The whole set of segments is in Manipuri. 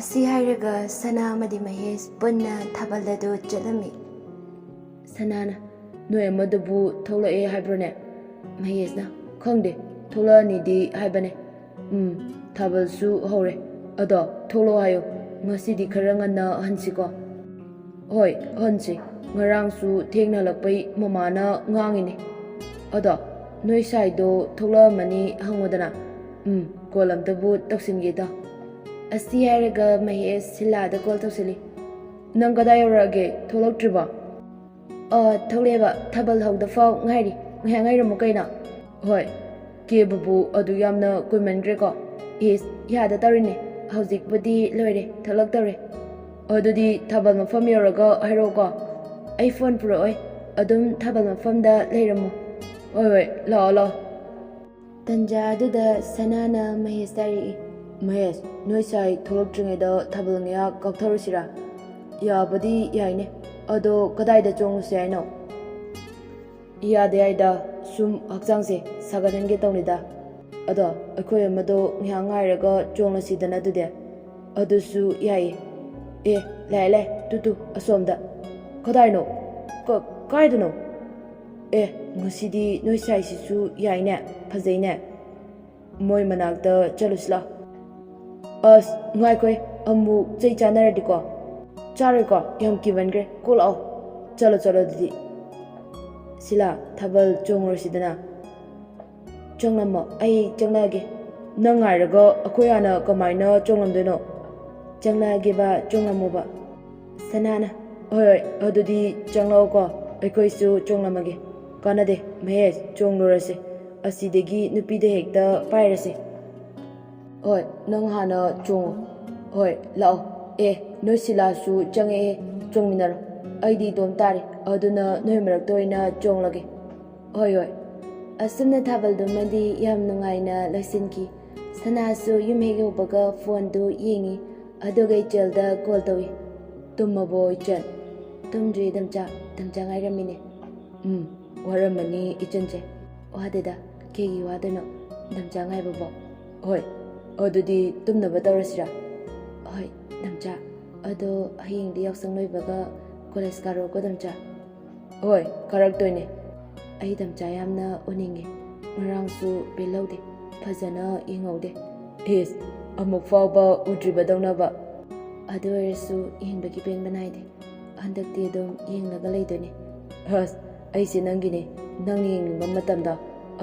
ꯑꯁꯤ ꯍꯥꯏꯔꯒ ꯁꯅꯥ ꯑꯃꯗꯤ ꯃꯍꯦꯁ ꯄꯨꯟꯅ ꯊꯥꯕꯜꯗꯨ ꯆꯠꯂꯝꯃꯤ꯫ ꯁꯅꯥꯅ ꯅꯣꯏ ꯑꯃꯗꯨꯕꯨ ꯊꯣꯛꯂꯛꯑꯦ ꯍꯥꯏꯕ꯭ꯔꯣꯅꯦ? ꯃꯍꯦꯁꯅ ꯈꯪꯗꯦ, ꯊꯣꯛꯂꯛꯑꯅꯤꯗꯤ ꯍꯥꯏꯕꯅꯦ꯫ ꯊꯥꯕꯜꯁꯨ ꯍꯧꯔꯦ, ꯑꯗꯣ ꯊꯣꯛꯂꯛꯑꯣ ꯍꯥꯏꯌꯣ, ꯉꯁꯤꯗꯤ ꯈꯔ ꯉꯟꯅ ꯍꯟꯁꯤꯀꯣ꯫ ꯍꯣꯏ ꯍꯟꯁꯤ, ꯉꯔꯥꯡꯁꯨ ꯊꯦꯡꯅ ꯍꯜꯂꯛꯄꯩ ꯃꯃꯥꯅ ꯉꯥꯡꯉꯤꯅꯦ꯫ ꯑꯗꯣ ꯅꯣꯏ ꯁꯥꯏꯗꯣ ꯊꯣꯛꯂꯛꯑꯝꯃꯅꯤ ꯍꯪꯉꯨꯗꯅ꯫ ꯀꯣꯜ ꯑꯝꯇꯕꯨ ꯇꯧꯁꯤꯟꯒꯦꯗ꯫ ꯑꯁꯤ ꯍꯥꯏꯔꯒ ꯃꯍꯦꯁ ꯁꯤꯂꯥꯗ ꯀꯣꯜ ꯇꯧꯁꯤꯜꯂꯤ꯫ ꯅꯪ ꯀꯗꯥꯏ ꯌꯧꯔꯛꯑꯒꯦ? ꯊꯣꯛꯂꯛꯇ꯭ꯔꯤꯕꯣ? ꯊꯣꯛꯂꯛꯑꯦꯕ, ꯊꯥꯕꯜ ꯍꯧꯗꯐꯥꯎ ꯉꯥꯏꯔꯤ, ꯉꯥꯏꯍꯥꯛ ꯉꯥꯏꯔꯝꯃꯨ ꯀꯩꯅꯣ꯫ ꯍꯣꯏ, ꯀꯦꯕꯕꯨ ꯑꯗꯨ ꯌꯥꯝꯅ ꯀꯨꯏꯃꯟꯈ꯭ꯔꯦꯀꯣ꯫ ꯌꯥꯗ ꯇꯧꯔꯤꯅꯦ, ꯍꯧꯖꯤꯛꯄꯨꯗꯤ ꯂꯣꯏꯔꯦ, ꯊꯣꯛꯂꯛꯇꯧꯔꯦ꯫ ꯑꯗꯨꯗꯤ ꯊꯥꯕꯜ ꯃꯐꯝ ꯌꯧꯔꯒ ꯍꯥꯏꯔꯛꯑꯣꯀꯣ꯫ ꯑꯩ ꯐꯣꯟ ꯄꯨꯔꯛꯑꯣꯏ, ꯑꯗꯨꯝ ꯊꯥꯕꯜ ꯃꯐꯝꯗ ꯂꯩꯔꯝꯃꯨ꯫ ꯍꯣꯏ, ꯂꯥꯛꯑꯣ ꯂꯥꯛꯑꯣ꯫ ꯇꯟꯖꯥ ꯑꯗꯨꯗ ꯁꯅꯥꯅ ꯃꯍꯦꯁꯇ ꯍꯥꯏꯔꯛꯏ꯫ ꯃꯍꯦꯁ, ꯅꯣꯏ ꯁꯥꯏ ꯊꯣꯛꯂꯛꯇ꯭ꯔꯤꯉꯩꯗ ꯊꯥꯕꯜ ꯉꯥꯏꯍꯥꯛ ꯀꯥꯎꯊꯔꯨꯁꯤꯔꯥ? ꯌꯥꯕꯗꯤ ꯌꯥꯏꯅꯦ, ꯑꯗꯣ ꯀꯗꯥꯏꯗ ꯆꯣꯡꯉꯨꯁꯤ ꯍꯥꯏꯅꯣ? ꯌꯥꯗꯦ ꯍꯥꯏꯗ, ꯁꯨꯝ ꯍꯛꯆꯥꯡꯁꯦ ꯁꯥꯒꯠꯍꯟꯒꯦ ꯇꯧꯅꯤꯗ꯫ ꯑꯗꯣ ꯑꯩꯈꯣꯏ ꯑꯃꯗꯣ ꯉꯥꯏꯍꯥꯛ ꯉꯥꯏꯔꯒ ꯆꯣꯡꯂꯁꯤꯗꯅ ꯑꯗꯨꯗꯤ꯫ ꯑꯗꯨꯁꯨ ꯌꯥꯏꯌꯦ꯫ ꯂꯥꯛꯑꯦ, ꯇꯨ ꯑꯁꯣꯝꯗ꯫ ꯀꯗꯥꯏꯅꯣ? ꯀꯥꯏꯗꯅꯣ? ꯉꯁꯤꯗꯤ ꯅꯣꯏ ꯁꯥꯏꯁꯤꯁꯨ ꯌꯥꯏꯅꯦ, ꯐꯖꯩꯅꯦ꯫ ꯃꯣꯏ ꯃꯅꯥꯛꯇ ꯆꯠꯂꯨꯁꯤ ꯂꯥꯎ꯫ ꯑꯁ ꯉꯥꯏꯈꯣꯏ, ꯑꯃꯨꯛ ꯆꯩ ꯆꯥꯟꯅꯔꯗꯤꯀꯣ꯫ ꯆꯥꯔꯣꯏꯀꯣ, ꯌꯥꯝ ꯀꯤꯃꯟꯈ꯭ꯔꯦ, ꯀꯣꯛ ꯂꯥꯛꯑꯣ꯫ ꯆꯠꯂꯣ ꯑꯗꯨꯗꯤ꯫ ꯁꯤꯂꯥ, ꯊꯥꯕꯜ ꯆꯣꯡꯉꯨꯔꯁꯤꯗꯅ꯫ ꯆꯣꯡꯂꯝꯃꯣ, ꯑꯩ ꯆꯪꯂꯛꯑꯒꯦ꯫ ꯅꯪ ꯉꯥꯏꯔꯒ ꯑꯩꯈꯣꯏ ꯍꯥꯟꯅ ꯀꯃꯥꯏꯅ ꯆꯣꯡꯂꯝꯗꯣꯏꯅꯣ? ꯆꯪꯂꯛꯑꯒꯦꯕ, ꯆꯣꯡꯂꯝꯃꯣꯕ꯫ ꯁꯅꯥꯅ ꯍꯣꯏ, ꯑꯗꯨꯗꯤ ꯆꯪꯂꯛꯑꯣꯀꯣ, ꯑꯩꯈꯣꯏꯁꯨ ꯆꯣꯡꯂꯝꯃꯒꯦ꯫ ꯀꯥꯟꯅꯗꯦ, ꯃꯍꯦꯁ ꯆꯣꯡꯂꯨꯔꯁꯦ, ꯑꯁꯤꯗꯒꯤ ꯅꯨꯄꯤꯗ ꯍꯦꯛꯇ ꯄꯥꯏꯔꯁꯦ꯫ ꯍꯣꯏ, ꯅꯪ ꯍꯥꯟꯅ ꯆꯣꯡꯉꯣ꯫ ꯍꯣꯏ, ꯂꯥꯛꯑꯣ꯫ ꯅꯣꯏ ꯁꯤꯂꯥꯁꯨ ꯆꯪꯉꯛꯑꯦ, ꯆꯣꯡꯃꯤꯟꯅꯔꯣ꯫ ꯑꯩꯗꯤ ꯏꯇꯣꯝ ꯇꯥꯔꯦ, ꯑꯗꯨꯅ ꯅꯣꯏ ꯃꯔꯛꯇ ꯑꯣꯏꯅ ꯆꯣꯡꯂꯒꯦ꯫ ꯍꯣꯏ꯫ ꯑꯁꯨꯝꯅ ꯊꯥꯕꯜꯗꯨꯃꯗꯤ ꯌꯥꯝ ꯅꯨꯡꯉꯥꯏꯅ ꯂꯣꯏꯁꯤꯟꯈꯤ꯫ ꯁꯅꯥꯁꯨ ꯌꯨꯝ ꯍꯦꯛ ꯌꯧꯕꯒ ꯐꯣꯟꯗꯨ ꯌꯦꯡꯉꯤ, ꯑꯗꯨꯒ ꯏꯆꯜꯗ ꯀꯣꯜ ꯇꯧꯏ꯫ ꯇꯨꯝꯃꯕꯣ ꯏꯆꯟ? ꯇꯨꯝꯗ꯭ꯔꯤ ꯗꯝꯆꯥ ꯉꯥꯏꯔꯝꯃꯤꯅꯦ꯫ ꯋꯥꯔꯝꯃꯅꯤ ꯏꯆꯟꯁꯦ꯫ ꯋꯥꯗꯦꯗ, ꯀꯩꯒꯤ ꯋꯥꯗꯣꯏꯅꯣ, ꯗꯝꯆꯥ ꯉꯥꯏꯕꯕꯣ꯫ ꯍꯣꯏ, ꯑꯗꯨꯗꯤ ꯇꯨꯝꯅꯕ ꯇꯧꯔꯁꯤꯔꯥ? ꯍꯣꯏ ꯗꯝꯆꯥ, ꯑꯗꯣ ꯍꯌꯦꯡꯗꯤ ꯌꯥꯎꯁꯪ ꯂꯣꯏꯕꯒ ꯀꯣꯂꯦꯖ ꯀꯥꯔꯛꯑꯣꯀꯣ ꯗꯝꯆꯥ꯫ ꯍꯣꯏ, ꯀꯥꯔꯛꯇꯣꯏꯅꯦ꯫ ꯑꯩ ꯗꯝꯆꯥ ꯌꯥꯝꯅ ꯎꯅꯤꯡꯉꯦ, ꯉꯔꯥꯡꯁꯨ ꯕꯦꯜ ꯂꯧꯗꯦ, ꯐꯖꯅ ꯌꯦꯡꯍꯧꯗꯦ꯫ ꯑꯃꯨꯛ ꯐꯥꯎꯕ ꯎꯗ꯭ꯔꯤꯕꯗꯧꯅꯕ꯫ ꯑꯗꯨ ꯑꯣꯏꯔꯁꯨ ꯌꯦꯡꯕꯒꯤ ꯄꯦꯟꯕ ꯅꯥꯏꯗꯦ, ꯍꯟꯗꯛꯇꯤ ꯑꯗꯨꯝ ꯌꯦꯡꯂꯒ ꯂꯩꯗꯣꯏꯅꯦ꯫ ꯑꯩꯁꯦ ꯅꯪꯒꯤꯅꯦ, ꯅꯪꯅ ꯌꯦꯡꯅꯤꯡꯕ ꯃꯇꯝꯗ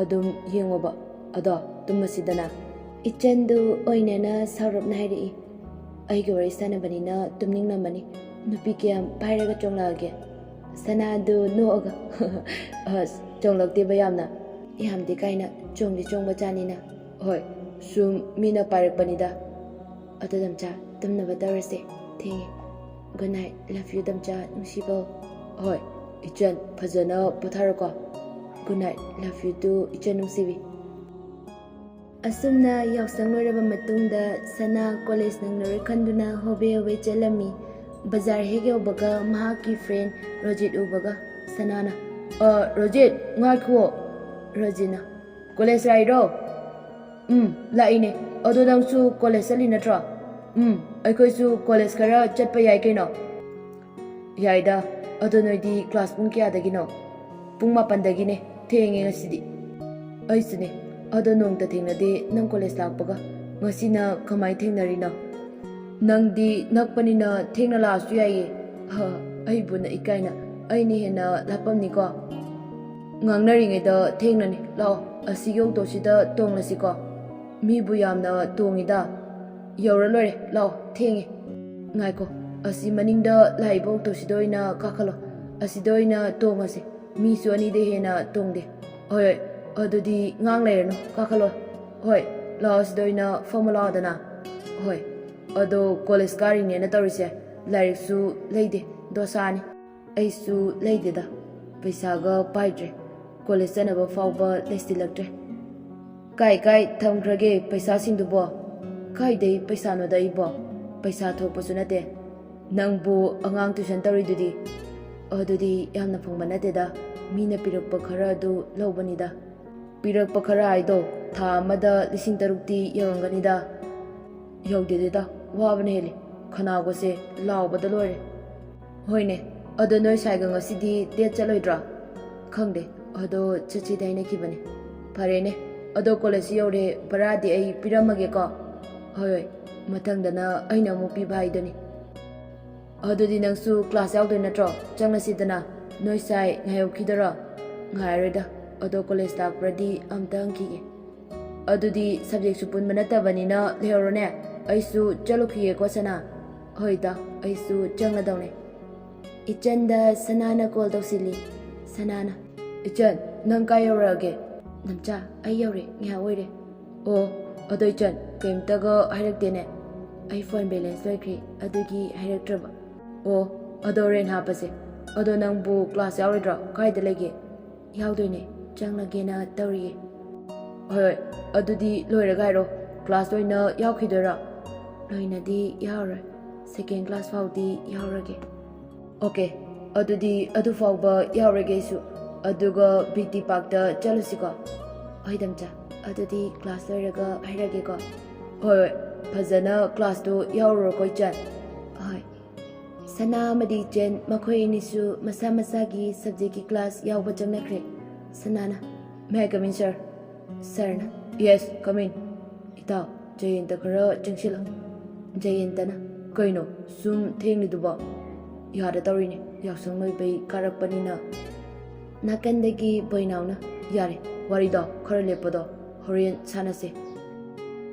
ꯑꯗꯨꯝ ꯌꯦꯡꯉꯣꯕ꯫ ꯑꯗꯣ ꯇꯨꯝꯃꯁꯤꯗꯅ꯫ ꯏꯆꯟꯗꯨ ꯑꯣꯏꯅꯅ ꯁꯥꯎꯔꯞꯅ ꯍꯥꯏꯔꯛꯏ꯫ ꯑꯩꯒ ꯋꯥꯔꯤ ꯁꯥꯟꯅꯕꯅꯤꯅ ꯇꯨꯝꯅꯤꯡꯂꯝꯃꯅꯤ, ꯅꯨꯄꯤ ꯀꯌꯥꯝ ꯄꯥꯏꯔꯒ ꯆꯣꯡꯂꯛꯑꯒꯦ? ꯁꯅꯥꯗꯨ ꯅꯣꯛꯑꯒ ꯆꯣꯡꯂꯛꯇꯦꯕ ꯌꯥꯝꯅ꯫ ꯌꯥꯝꯗꯦ ꯀꯥꯏꯅ, ꯆꯣꯡꯗꯤ ꯆꯣꯡꯕ ꯖꯥꯠꯅꯤꯅ꯫ ꯍꯣꯏ, ꯁꯨꯝ ꯃꯤꯅ ꯄꯥꯏꯔꯛꯄꯅꯤꯗ꯫ ꯑꯗꯨ ꯗꯝꯆꯥ, ꯇꯨꯝꯅꯕ ꯇꯧꯔꯁꯦ, ꯊꯦꯡꯉꯦ꯫ ꯒꯨꯗ ꯅꯥꯏꯠ, ꯂꯚ ꯌꯨ ꯗꯝꯆꯥ, ꯅꯨꯡꯁꯤꯕꯣ꯫ ꯍꯣꯏ, ꯏꯆꯟ ꯐꯖꯅ ꯄꯣꯊꯥꯔꯣꯀꯣ꯫ Good night, love you too, ꯏꯆꯟ ꯅꯨꯡꯁꯤꯕꯤ꯫ ꯑꯁꯨꯝꯅ ꯌꯥꯎꯁꯪ ꯂꯣꯏꯔꯕ ꯃꯇꯨꯡꯗ ꯁꯅꯥ ꯀꯣꯂꯦꯖ ꯅꯪꯂꯔꯣꯏ ꯈꯟꯗꯨꯅ ꯍꯣꯕꯦ ꯆꯠꯂꯝꯃꯤ꯫ ꯕꯖꯥꯔ ꯍꯦꯛ ꯌꯧꯕꯒ ꯃꯍꯥꯛꯀꯤ ꯐ꯭ꯔꯦꯟ ꯔꯣꯖꯤꯠ ꯎꯕꯒ ꯁꯅꯥꯅ, ꯔꯣꯖꯤꯠ ꯉꯥꯏꯈꯨꯋꯣ꯫ ꯔꯣꯖꯤꯠꯅ, ꯀꯣꯂꯦꯖ ꯂꯥꯛꯏꯔꯣ? ꯂꯥꯛꯏꯅꯦ, ꯑꯗꯣ ꯅꯪꯁꯨ ꯀꯣꯂꯦꯖ ꯆꯠꯂꯤ ꯅꯠꯇ꯭ꯔꯣ? ꯑꯩꯈꯣꯏꯁꯨ ꯀꯣꯂꯦꯖ ꯈꯔ ꯆꯠꯄ ꯌꯥꯏ ꯀꯩꯅꯣ꯫ ꯌꯥꯏꯗ, ꯑꯗꯣ ꯅꯣꯏꯗꯤ ꯀ꯭ꯂꯥꯁ ꯄꯨꯡ ꯀꯌꯥꯗꯒꯤꯅꯣ? ꯄꯨꯡ 9ꯗꯒꯤꯅꯦ, ꯊꯦꯡꯉꯦ ꯉꯁꯤꯗꯤ꯫ ꯑꯩꯁꯨꯅꯦ, ꯑꯗꯣ ꯅꯣꯡꯇ ꯊꯦꯡꯅꯗꯦ ꯅꯪ ꯀꯣꯂꯦꯖ ꯂꯥꯛꯄꯒ, ꯉꯁꯤꯅ ꯀꯃꯥꯏꯅ ꯊꯦꯡꯅꯔꯤꯅꯣ? ꯅꯪꯗꯤ ꯅꯛꯄꯅꯤꯅ ꯊꯦꯡꯅ ꯂꯥꯛꯑꯁꯨ ꯌꯥꯏꯌꯦ꯫ ꯑꯩꯕꯨꯅ ꯏꯀꯥꯏꯅ, ꯑꯩꯅ ꯍꯦꯟꯅ ꯂꯥꯞꯄꯝꯅꯤꯀꯣ꯫ ꯉꯥꯡꯅꯔꯤꯉꯩꯗ ꯊꯦꯡꯅꯅꯤ, ꯂꯥꯛꯑꯣ, ꯑꯁꯤꯒꯤ ꯑꯣꯇꯣꯁꯤꯗ ꯇꯣꯡꯂꯁꯤꯀꯣ꯫ ꯃꯤꯕꯨ ꯌꯥꯝꯅ ꯇꯣꯡꯉꯤꯗ꯫ ꯌꯧꯔ ꯂꯣꯏꯔꯦ, ꯂꯥꯛꯑꯣ, ꯊꯦꯡꯉꯦ꯫ ꯉꯥꯏꯈꯣ, ꯑꯁꯤ ꯃꯅꯤꯡꯗ ꯂꯥꯛꯏꯕ ꯑꯣꯇꯣꯁꯤꯗ ꯑꯣꯏꯅ ꯀꯥꯈꯠꯂꯣ, ꯑꯁꯤꯗ ꯑꯣꯏꯅ ꯇꯣꯡꯉꯁꯦ, ꯃꯤꯁꯨ 2ꯗꯩ ꯍꯦꯟꯅ ꯇꯣꯡꯗꯦ꯫ ꯍꯣꯏ, ꯑꯗꯨꯗꯤ ꯉꯥꯡ ꯂꯩꯔꯅꯨ, ꯀꯥꯈꯠꯂꯣ꯫ ꯍꯣꯏ, ꯂꯥꯛꯑꯣ, ꯁꯤꯗ ꯑꯣꯏꯅ ꯐꯝꯃ ꯂꯥꯛꯑꯣꯗꯅ꯫ ꯍꯣꯏ, ꯑꯗꯣ ꯀꯣꯂꯦꯖ ꯀꯥꯔꯤꯅꯦꯅ ꯇꯧꯔꯤꯁꯦ, ꯂꯥꯏꯔꯤꯛꯁꯨ ꯂꯩꯗꯦ, ꯗꯣꯁꯥꯅꯤ꯫ ꯑꯩꯁꯨ ꯂꯩꯗꯦꯗ, ꯄꯩꯁꯥꯒ パイꯗ꯭ꯔꯦ, ꯀꯣꯂꯦꯖ ꯆꯠꯅꯕ ꯐꯥꯎꯕ ꯂꯩꯁꯤꯜꯂꯛꯇ꯭ꯔꯦ꯫ ꯀꯥꯏ ꯊꯝꯈ꯭ꯔꯒꯦ ꯄꯩꯁꯥꯁꯤꯡꯗꯨꯕꯣ? ꯀꯥꯏꯗꯩ ꯄꯩꯁꯥꯅꯣꯗ ꯑꯩꯕꯣ? ꯄꯩꯁꯥ ꯊꯣꯛꯄꯁꯨ ꯅꯠꯇꯦ꯫ ꯅꯪꯕꯨ ꯑꯉꯥꯡ ꯇ꯭ꯌꯨꯁꯟ ꯇꯧꯔꯤꯗꯨꯗꯤ? ꯑꯗꯨꯗꯤ ꯌꯥꯝꯅ ꯐꯪꯕ ꯅꯠꯇꯦꯗ, ꯃꯤꯅ ꯄꯤꯔꯛꯄ ꯈꯔ ꯑꯗꯨ ꯂꯧꯕꯅꯤꯗ꯫ ꯄꯤꯔꯛꯄ ꯈꯔ ꯍꯥꯏꯗꯣ ꯊꯥ ꯑꯃꯗ 6,000ꯇꯤ ꯌꯧꯔꯝꯒꯅꯤꯗ꯫ ꯌꯧꯗꯦꯗ, ꯋꯥꯕꯅ ꯍꯦꯜꯂꯤ, ꯈꯅꯥꯎꯒꯁꯦ ꯂꯥꯎꯕꯗ ꯂꯣꯏꯔꯦ ꯍꯣꯏꯅꯦ ꯑꯗꯣ ꯅꯣꯏ ꯁꯥꯏꯒ ꯉꯁꯤꯗꯤ ꯗꯦꯠ ꯆꯠꯂꯣꯏꯗ꯭ꯔꯥ ꯈꯪꯗꯦ ꯑꯗꯣ ꯆꯠꯁꯤꯗꯤ ꯍꯥꯏꯅꯈꯤꯕꯅꯦ ꯐꯔꯦꯅꯦ ꯑꯗꯣ ꯀꯣꯂꯦꯖ ꯌꯧꯔꯦ ꯚꯔꯥꯗꯤ ꯑꯩ ꯄꯤꯔꯝꯃꯒꯦꯀꯣ ꯍꯣꯏ ꯍꯣꯏ ꯃꯊꯪꯗꯅ ꯑꯩꯅ ꯑꯃꯨꯛ ꯄꯤꯕ ꯍꯥꯏꯗꯨꯅꯤ ꯑꯗꯨꯗꯤ ꯅꯪꯁꯨ ꯀ꯭ꯂꯥꯁ ꯌꯥꯎꯗꯣꯏ ꯅꯠꯇ꯭ꯔꯣ ꯆꯪꯂꯁꯤꯗꯅ ꯅꯣꯏ ꯁꯥꯏ ꯉꯥꯏꯍꯧꯈꯤꯗꯣꯏꯔꯣ ꯉꯥꯏꯔꯣꯏꯗ ꯑꯗꯣ ꯀꯣꯂꯦꯖ ꯂꯥꯛꯄ꯭ꯔꯗꯤ ꯑꯝꯇ ꯍꯪꯈꯤꯒꯦ ꯑꯗꯨꯗꯤ ꯁꯕꯖꯦꯛꯁꯨ ꯄꯨꯟꯕ ꯅꯠꯇꯕꯅꯤꯅ ꯂꯩꯍꯧꯔꯣꯅꯦ ꯑꯩꯁꯨ ꯆꯠꯂꯨꯈꯤꯒꯦꯀꯣ ꯁꯅꯥ ꯍꯣꯏꯗ ꯑꯩꯁꯨ ꯆꯪꯂꯗꯧꯅꯦ ꯏꯆꯟꯗ ꯁꯅꯥꯅ ꯀꯣꯜ ꯇꯧꯁꯤꯜꯂꯤ ꯁꯅꯥꯅ ꯏꯆꯟ ꯅꯪ ꯀꯥꯏ ꯌꯧꯔꯛꯑꯒꯦ ꯅꯝꯆꯥ ꯑꯩ ꯌꯧꯔꯦ ꯉꯥꯏꯍꯥꯛ ꯑꯣꯏꯔꯦ ꯑꯣ ꯑꯗꯣ ꯏꯆꯟ ꯀꯩꯝꯇꯒ ꯍꯥꯏꯔꯛꯇꯦꯅꯦ ꯑꯩ ꯐꯣꯟ ꯕꯦꯂꯦꯟꯁ ꯂꯣꯏꯈ꯭ꯔꯦ ꯑꯗꯨꯒꯤ ꯍꯥꯏꯔꯛꯇ꯭ꯔꯕ ꯑꯣ ꯑꯗꯣ ꯔꯦꯟ ꯍꯥꯞꯄꯁꯦ ꯑꯗꯣ ꯅꯪꯕꯨ ꯀ꯭ꯂꯥꯁ ꯌꯥꯎꯔꯣꯏꯗ꯭ꯔꯣ ꯀꯥꯏꯗ ꯂꯩꯒꯦ ꯌꯥꯎꯗꯣꯏꯅꯦ ꯆꯪꯂꯒꯦꯅ ꯇꯧꯔꯤꯌꯦ ꯍꯣꯏ ꯍꯣꯏ ꯑꯗꯨꯗꯤ ꯂꯣꯏꯔꯒ ꯍꯥꯏꯔꯣ ꯀ꯭ꯂꯥꯁ ꯂꯣꯏꯅ ꯌꯥꯎꯈꯤꯗꯣꯏꯔꯥ ꯂꯣꯏꯅꯗꯤ ꯌꯥꯎꯔꯣꯏ ꯁꯦꯀꯦꯟ ꯀ꯭ꯂꯥꯁ ꯐꯥꯎꯗꯤ ꯌꯥꯎꯔꯒꯦ ꯑꯣꯀꯦ ꯑꯗꯨꯗꯤ ꯑꯗꯨ ꯐꯥꯎꯕ ꯌꯥꯎꯔꯒꯦ ꯑꯩꯁꯨ ꯑꯗꯨꯒ ꯕꯤꯇꯤ ꯄꯥꯔꯛꯇ ꯆꯠꯂꯨꯁꯤꯀꯣ ꯍꯣꯏ ꯗꯝꯆꯥ ꯑꯗꯨꯗꯤ ꯀ꯭ꯂꯥꯁ ꯂꯣꯏꯔꯒ ꯍꯥꯏꯔꯒꯦꯀꯣ ꯍꯣꯏ ꯍꯣꯏ ꯐꯖꯅ ꯀ꯭ꯂꯥꯁꯇꯣ ꯌꯥꯎꯔꯨꯔꯣꯀꯣ ꯏꯆꯟ ꯍꯣꯏ ꯁꯅꯥ ꯑꯃꯗꯤ ꯏꯆꯟ ꯃꯈꯣꯏ ꯑꯅꯤꯁꯨ ꯃꯁꯥ ꯃꯁꯥꯒꯤ ꯁꯕꯖꯦꯛꯀꯤ ꯀ꯭ꯂꯥꯁ ꯌꯥꯎꯕ ꯆꯪꯅꯈ꯭ꯔꯦ ꯁꯅꯥꯅ ꯃꯦ ꯑꯥꯏ ꯀꯝ ꯏꯟ ꯁꯔ ꯁꯔꯅ ꯌꯦꯁ ꯀꯝ ꯏꯟ ꯏꯇꯥꯎ ꯖꯌꯦꯟꯇ ꯈꯔ ꯆꯪꯁꯤꯜꯂꯣ ꯖꯌꯦꯟꯇꯅ ꯀꯩꯅꯣ ꯁꯨꯝ ꯊꯦꯡꯂꯤꯗꯨꯕꯣ ꯌꯥꯗ ꯇꯧꯔꯤꯅꯦ ꯌꯥꯎꯁꯪ ꯂꯣꯏꯕꯩ ꯀꯥꯔꯛꯄꯅꯤꯅ ꯅꯥꯀꯟꯗꯒꯤ ꯕꯣꯏꯅꯥꯎꯅ ꯌꯥꯔꯦ ꯋꯥꯔꯤꯗꯣ ꯈꯔ ꯂꯦꯞꯄꯗꯣ ꯍꯣꯔꯦꯟ ꯁꯥꯟꯅꯁꯦ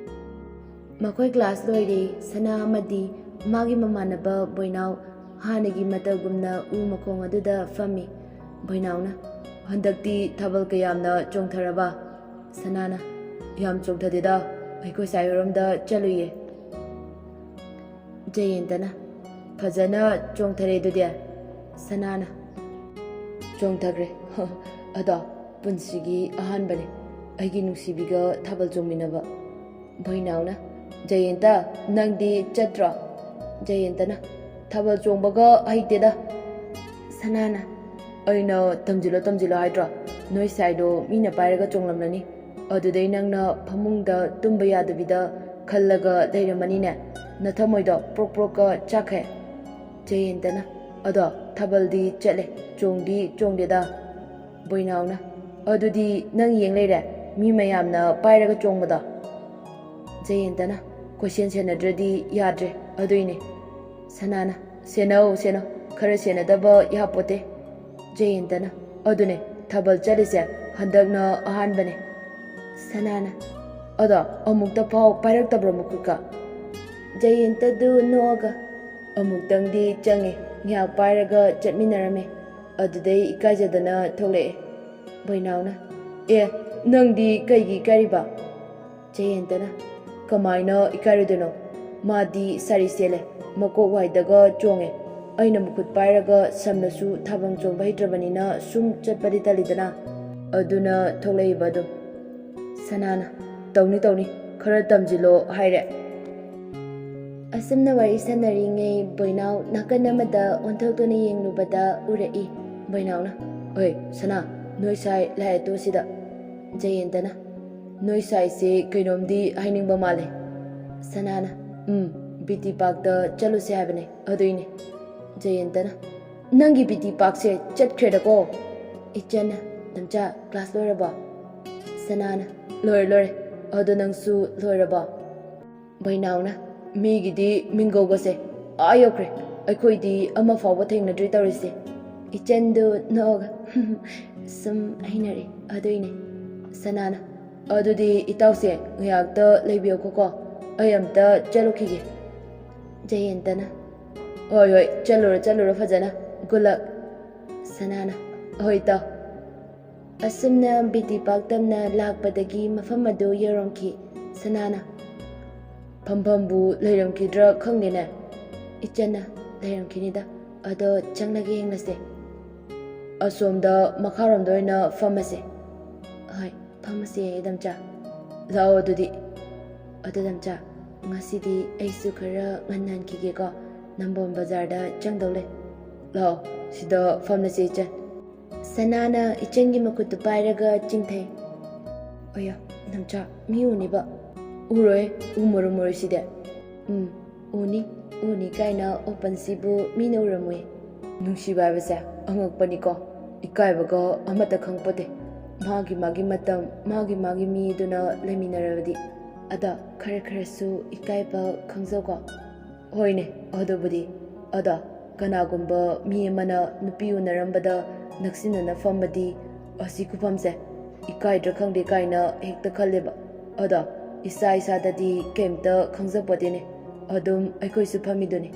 ꯃꯈꯣꯏ ꯀ꯭ꯂꯥꯁ ꯂꯣꯏꯔꯦ ꯁꯅꯥ ꯑꯃꯗꯤ ꯃꯥꯒꯤ ꯃꯃꯥꯟꯅꯕ ꯕꯣꯏꯅꯥꯎ ꯍꯥꯟꯅꯒꯤ ꯃꯇꯧꯒꯨꯝꯅ ꯎ ꯃꯈꯣꯡ ꯑꯗꯨꯗ ꯐꯝꯃꯤ ꯕꯣꯏꯅꯥꯎꯅ ꯍꯟꯗꯛꯇꯤ ꯊꯥꯕꯜ ꯀꯌꯥꯝꯅ ꯆꯣꯡꯊꯔꯕ ꯁꯅꯥꯅ ꯌꯥꯝ ꯆꯣꯡꯊꯗꯦꯗ ꯑꯩꯈꯣꯏ ꯁꯥꯏ ꯍꯣꯏꯔꯣꯝꯗ ꯆꯠꯂꯨꯏꯌꯦ ꯖꯌꯦꯟꯇꯅ ꯐꯖꯅ ꯆꯣꯡꯊꯔꯦ ꯑꯗꯨꯗꯤ ꯁꯅꯥꯅ ꯆꯣꯡꯊꯈ꯭ꯔꯦ ꯑꯗꯣ ꯄꯨꯟꯁꯤꯒꯤ ꯑꯍꯥꯟꯕꯅꯦ ꯑꯩꯒꯤ ꯅꯨꯡꯁꯤꯕꯤꯒ ꯊꯥꯕꯜ ꯆꯣꯡꯃꯤꯟꯅꯕ ꯕꯣꯏꯅꯥꯎꯅ ꯖꯌꯦꯟꯇ ꯅꯪꯗꯤ ꯆꯠꯇ꯭ꯔꯣ ꯖꯌꯦꯟꯇꯅ ꯊꯥꯕꯜ ꯆꯣꯡꯕꯒ ꯍꯩꯇꯦꯗ ꯁꯅꯥꯅ ꯑꯩꯅ ꯇꯝꯁꯤꯜꯂꯣ ꯍꯥꯏꯗ꯭ꯔꯣ ꯅꯣꯏ ꯁꯥꯏꯗꯣ ꯃꯤꯅ ꯄꯥꯏꯔꯒ ꯆꯣꯡꯂꯝꯂꯅꯤ ꯑꯗꯨꯗꯩ ꯅꯪꯅ ꯐꯃꯨꯡꯗ ꯇꯨꯝꯕ ꯌꯥꯗꯕꯤꯗ ꯈꯜꯂꯒ ꯂꯩꯔꯝꯃꯅꯤꯅꯦ ꯅꯊꯃꯣꯏꯗꯣ ꯄ꯭ꯔꯣꯛ ꯄ꯭ꯔꯣꯛꯀ ꯆꯥꯛꯈ꯭ꯔꯦ ꯖꯌꯦꯟꯇꯅ ꯑꯗꯣ ꯊꯥꯕꯜꯗꯤ ꯆꯠꯂꯦ ꯆꯣꯡꯗꯤ ꯆꯣꯡꯗꯦꯗ ꯕꯣꯏꯅꯥꯎꯅ ꯑꯗꯨꯗꯤ ꯅꯪ ꯌꯦꯡ ꯂꯩꯔꯦ ꯃꯤ ꯃꯌꯥꯝꯅ ꯄꯥꯏꯔꯒ ꯆꯣꯡꯕꯗꯣ ꯖꯌꯦꯟꯇꯅ ꯀꯣꯏꯁꯦꯟ ꯁꯦꯟꯅꯗ꯭ꯔꯗꯤ ꯌꯥꯗ꯭ꯔꯦ ꯑꯗꯨꯏꯅꯦ ꯁꯅꯥꯅ ꯁꯦꯟꯅꯧ ꯈꯔ ꯁꯦꯟꯅꯗꯕ ꯌꯥꯄꯣꯠꯇꯦ ꯖꯌꯦꯟꯇꯅ ꯑꯗꯨꯅꯦ ꯊꯥꯕꯜ ꯆꯠꯂꯤꯁꯦ ꯍꯟꯗꯛꯅ ꯑꯍꯥꯟꯕꯅꯦ ꯁꯅꯥꯅ ꯑꯗꯣ ꯑꯃꯨꯛꯇ ꯐꯥꯎ ꯄꯥꯏꯔꯛꯇꯕ꯭ꯔꯣ ꯃꯈꯨꯠꯀ ꯖꯌꯦꯟꯇꯗꯨ ꯅꯣꯛꯑꯒ ꯑꯃꯨꯛꯇꯪꯗꯤ ꯆꯪꯉꯦ ꯉꯥꯏꯍꯥꯛ ꯄꯥꯏꯔꯒ ꯆꯠꯃꯤꯟꯅꯔꯝꯃꯦ ꯑꯗꯨꯗꯩ ꯏꯀꯥꯏꯖꯗꯅ ꯊꯣꯛꯂꯛꯑꯦ ꯕꯣꯏꯅꯥꯎꯅ ꯑꯦ ꯅꯪꯗꯤ ꯀꯩꯒꯤ ꯏꯀꯥꯏꯔꯤꯕ ꯖꯌꯦꯟꯇꯅ ꯀꯃꯥꯏꯅ ꯏꯀꯥꯏꯔꯣꯏꯗꯣꯏꯅꯣ ꯃꯥꯗꯤ ꯁꯥꯔꯤ ꯁꯦꯠꯂꯦ ꯃꯀꯣꯛ ꯋꯥꯏꯗꯒ ꯆꯣꯡꯉꯦ ꯑꯩꯅ ꯃꯈꯨꯠ ꯄꯥꯏꯔꯒ ꯁꯝꯅꯁꯨ ꯊꯥꯕꯜ ꯆꯣꯡꯕ ꯍꯩꯇ꯭ꯔꯕꯅꯤꯅ ꯁꯨꯝ ꯆꯠꯄꯗꯤ ꯇꯜꯂꯤꯗꯅ ꯑꯗꯨꯅ ꯊꯣꯛꯂꯛꯏꯕ ꯑꯗꯨꯝ ꯁꯅꯥꯅ ꯇꯧꯅꯤ ꯈꯔ ꯇꯝꯁꯤꯜꯂꯣ ꯍꯥꯏꯔꯦ ꯑꯁꯨꯝꯅ ꯋꯥꯔꯤ ꯁꯥꯟꯅꯔꯤꯉꯩ ꯕꯣꯏꯅꯥꯎ ꯅꯥꯀꯟ ꯑꯃꯗ ꯑꯣꯟꯊꯣꯛꯇꯨꯅ ꯌꯦꯡꯂꯨꯕꯗ ꯎꯔꯛꯏ ꯕꯣꯏꯅꯥꯎꯅ ꯑꯣꯏ ꯁꯅꯥ ꯅꯣꯏ ꯁꯥꯏ ꯂꯥꯛꯑꯦ ꯇꯣ ꯁꯤꯗ ꯖꯌꯦꯟꯇꯅ ꯅꯣꯏ ꯁꯥꯏꯁꯦ ꯀꯩꯅꯣꯝꯗꯤ ꯍꯥꯏꯅꯤꯡꯕ ꯃꯥꯜꯂꯦ ꯁꯅꯥꯅ ꯕꯤꯇꯤ ꯄꯥꯔꯛꯇ ꯆꯠꯂꯨꯁꯦ ꯍꯥꯏꯕꯅꯦ ꯑꯗꯨꯏꯅꯦ ꯖꯌꯦꯟꯇꯅ ꯅꯪꯒꯤ ꯕꯤꯇꯤ ꯄꯥꯔꯛꯁꯦ ꯆꯠꯈ꯭ꯔꯦꯗꯀꯣ ꯏꯆꯟꯅ ꯅꯝꯆꯥ ꯀ꯭ꯂꯥꯁ ꯂꯣꯏꯔꯕꯣ ꯁꯅꯥꯅ ꯂꯣꯏꯔꯦ ꯑꯗꯣ ꯅꯪꯁꯨ ꯂꯣꯏꯔꯕꯣ ꯕꯣꯏꯅꯥꯎꯅ ꯃꯤꯒꯤꯗꯤ ꯃꯤꯡꯒꯧꯒꯁꯦ ꯌꯧꯈ꯭ꯔꯦ ꯑꯩꯈꯣꯏꯗꯤ ꯑꯃ ꯐꯥꯎꯕ ꯊꯦꯡꯅꯗ꯭ꯔꯤ ꯇꯧꯔꯤꯁꯦ ꯏꯆꯟꯗꯨ ꯅꯣꯛꯑꯒ ꯁꯨꯝ ꯍꯩꯅꯔꯦ ꯑꯗꯨꯏꯅꯦ ꯁꯅꯥꯅ ꯑꯗꯨꯗꯤ ꯏꯇꯥꯎꯁꯦ ꯉꯥꯏꯍꯥꯛꯇ ꯂꯩꯕꯤꯌꯣꯀꯣ ꯑꯩ ꯑꯝꯇ ꯆꯠꯂꯨꯈꯤꯒꯦ ꯖꯌꯦꯟꯇꯅ ꯍꯣꯏ ꯆꯠꯂꯨꯔꯣ ꯐꯖꯅ ꯒꯨꯗ ꯂꯛ ꯁꯅꯥꯅ ꯍꯣꯏ ꯏꯇꯥꯎ ꯑꯁꯨꯝꯅ ꯕꯤꯇꯤ ꯄꯥꯔꯛ ꯇꯝꯅ ꯂꯥꯛꯄꯗꯒꯤ ꯃꯐꯝ ꯑꯗꯨ ꯌꯧꯔꯝꯈꯤ ꯁꯅꯥꯅ ꯐꯝꯐꯝꯕꯨ ꯂꯩꯔꯝꯈꯤꯗ꯭ꯔꯥ ꯈꯪꯗꯦꯅꯦ ꯏꯆꯟꯅ ꯂꯩꯔꯝꯈꯤꯅꯤꯗ ꯑꯗꯣ ꯆꯪꯂꯒ ꯌꯦꯡꯂꯁꯦ ꯑꯁꯣꯝꯗ ꯃꯈꯥꯔꯣꯝꯗ ꯑꯣꯏꯅ ꯐꯝꯃꯁꯦ ꯍꯣꯏ ꯐꯝꯃꯁꯦ ꯗꯝꯆꯥ ꯂꯥꯛꯑꯣ ꯑꯗꯨꯗꯤ ꯑꯗꯨ ꯗꯝꯆꯥ ꯉꯁꯤꯗꯤ ꯑꯩꯁꯨ ꯈꯔ ꯉꯟꯅ ꯍꯟꯈꯤꯒꯦꯀꯣ ꯅꯝꯕꯣꯜ ꯕꯖꯥꯔꯗ ꯆꯪꯗꯧ ꯂꯩ ꯂꯥꯛꯑꯣ ꯁꯤꯗ ꯐꯝꯂꯁꯦ ꯏꯆꯟ ꯁꯅꯥꯅ ꯏꯆꯟꯒꯤ ꯃꯈꯨꯠꯇꯨ ꯄꯥꯏꯔꯒ ꯆꯤꯡꯊꯩ ꯑꯣꯌꯥ ꯗꯝꯆꯥ ꯃꯤ ꯎꯅꯤꯕ ꯎꯔꯣꯏ ꯎ ꯃꯔꯨ ꯁꯤꯗꯤ ꯎꯅꯤ ꯎꯅꯤ ꯀꯥꯏꯅ ꯑꯣꯄꯟꯁꯤꯕꯨ ꯃꯤꯅ ꯎꯔꯝꯃꯣꯏ ꯅꯨꯡꯁꯤꯕ ꯍꯥꯏꯕꯁꯦ ꯑꯉꯛꯄꯅꯤꯀꯣ ꯏꯀꯥꯏꯕꯒ ꯑꯃꯠꯇ ꯈꯪꯄꯣꯠꯇꯦ ꯃꯥꯒꯤ ꯃꯇꯝ ꯃꯥꯒꯤ ꯃꯤꯗꯨꯅ ꯂꯩꯃꯤꯟꯅꯔꯕꯗꯤ ꯑꯗ ꯈꯔꯁꯨ ꯏꯀꯥꯏꯕ ꯈꯪꯖꯧꯀꯣ ꯍꯣꯏꯅꯦ ꯑꯗꯨꯕꯨꯗꯤ ꯑꯗ ꯀꯅꯥꯒꯨꯝꯕ ꯃꯤ ꯑꯃꯅ ꯅꯨꯄꯤ ꯎꯅꯔꯝꯕꯗ ꯅꯛꯁꯤꯟꯅꯅ ꯐꯝꯕꯗꯤ ꯑꯁꯤ ꯈꯨꯐꯝꯁꯦ ꯏꯀꯥꯏꯗ꯭ꯔꯥ ꯈꯪꯗꯦ ꯀꯥꯏꯅ ꯍꯦꯛꯇ ꯈꯜꯂꯦꯕ ꯑꯗ ꯏꯁꯥꯗꯗꯤ ꯀꯩꯝꯇ ꯈꯪꯖꯄꯣꯠꯇꯦꯅꯦ ꯑꯗꯨꯝ ꯑꯩꯈꯣꯏꯁꯨ ꯐꯝꯃꯤꯗꯨꯅꯤ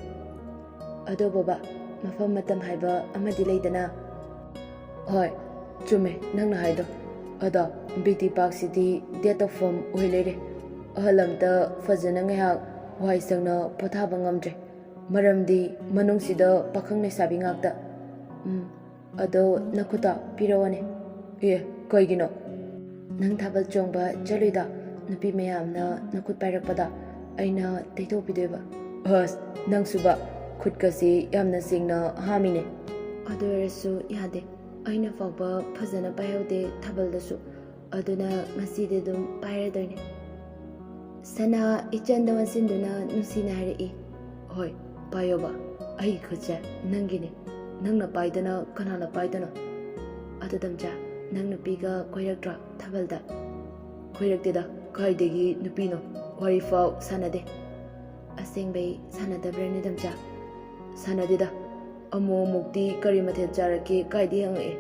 ꯑꯗꯣ ꯕꯕꯥ ꯃꯐꯝ ꯃꯇꯝ ꯍꯥꯏꯕ ꯑꯃꯗꯤ ꯂꯩꯗꯅ ꯍꯣꯏ ꯆꯨꯝꯃꯦ ꯅꯪꯅ ꯍꯥꯏꯗꯣ ꯑꯗ ꯕ꯭ꯌꯨꯇꯤ ꯄꯥꯔꯛꯁꯤꯗꯤ ꯗꯦꯠ ꯇꯧꯐꯝ ꯑꯣꯏ ꯂꯩꯔꯦ ꯑꯍꯜ ꯑꯝꯇ ꯐꯖꯅ ꯉꯥꯏꯍꯥꯛ ꯋꯥꯍꯩ ꯁꯪꯅ ꯄꯣꯊꯥꯕ ꯉꯝꯗ꯭ꯔꯦ ꯃꯔꯝꯗꯤ ꯃꯅꯨꯡꯁꯤꯗ ꯄꯥꯈꯪ ꯂꯩꯁꯥꯕꯤ ꯉꯥꯛꯇ ꯑꯗꯣ ꯅꯈꯨꯠꯇ ꯄꯤꯔꯛꯑꯣꯅꯦ ꯑꯦ ꯀꯩꯒꯤꯅꯣ ꯅꯪ ꯊꯥꯕꯜ ꯆꯣꯡꯕ ꯆꯠꯂꯨꯏꯗ ꯅꯨꯄꯤ ꯃꯌꯥꯝꯅ ꯅꯈꯨꯠ ꯄꯥꯏꯔꯛꯄꯗ ꯑꯩꯅ ꯇꯩꯊꯣꯛꯄꯤꯗꯣꯏꯕ ꯑꯁ ꯅꯪꯁꯨꯕ ꯈꯨꯠꯀꯁꯤ ꯌꯥꯝꯅ ꯁꯦꯡꯅ ꯍꯥꯝꯃꯤꯅꯦ ꯑꯗꯨ ꯑꯣꯏꯔꯁꯨ ꯌꯥꯗꯦ ꯑꯩꯅ ꯐꯥꯎꯕ ꯐꯖꯅ ꯄꯥꯏꯍꯧꯗꯦ ꯊꯥꯕꯜꯗꯁꯨ ꯑꯗꯨꯅ ꯉꯁꯤꯗꯤ ꯑꯗꯨꯝ ꯄꯥꯏꯔꯗꯣꯏꯅꯦ ꯁꯅꯥ ꯏꯆꯟꯗ ꯑꯣꯟꯁꯤꯟꯗꯨꯅ ꯅꯨꯡꯁꯤꯅ ꯍꯥꯏꯔꯛꯏ ꯍꯣꯏ ꯄꯥꯏꯌꯣꯕ ꯑꯩ ꯈꯨꯠꯁꯦ ꯅꯪꯒꯤꯅꯦ ꯅꯪꯅ ꯄꯥꯏꯗꯅ ꯀꯅꯥꯅ ꯄꯥꯏꯗꯅꯣ ꯑꯗꯨ ꯗꯝꯆꯥ ꯅꯪ ꯅꯨꯄꯤꯒ ꯀꯣꯏꯔꯛꯇ꯭ꯔꯣ ꯊꯥꯕꯜꯗ ꯀꯣꯏꯔꯛꯇꯦꯗ ꯀꯥꯏꯗꯒꯤ ꯅꯨꯄꯤꯅꯣ ꯋꯥꯔꯤꯐꯥꯎ ꯁꯥꯟꯅꯗꯦ ꯑꯁꯦꯡꯕꯩ ꯁꯥꯟꯅꯗꯕ꯭ꯔꯅꯦ ꯗꯝꯆꯥ ꯁꯥꯟꯅꯗꯦꯗ ꯑꯃꯨꯛꯇꯤ ꯀꯔꯤ ꯃꯊꯦꯜ ꯆꯥꯔꯛꯀꯦ ꯀꯥꯏꯗꯤ ꯍꯪꯉꯛꯑꯦ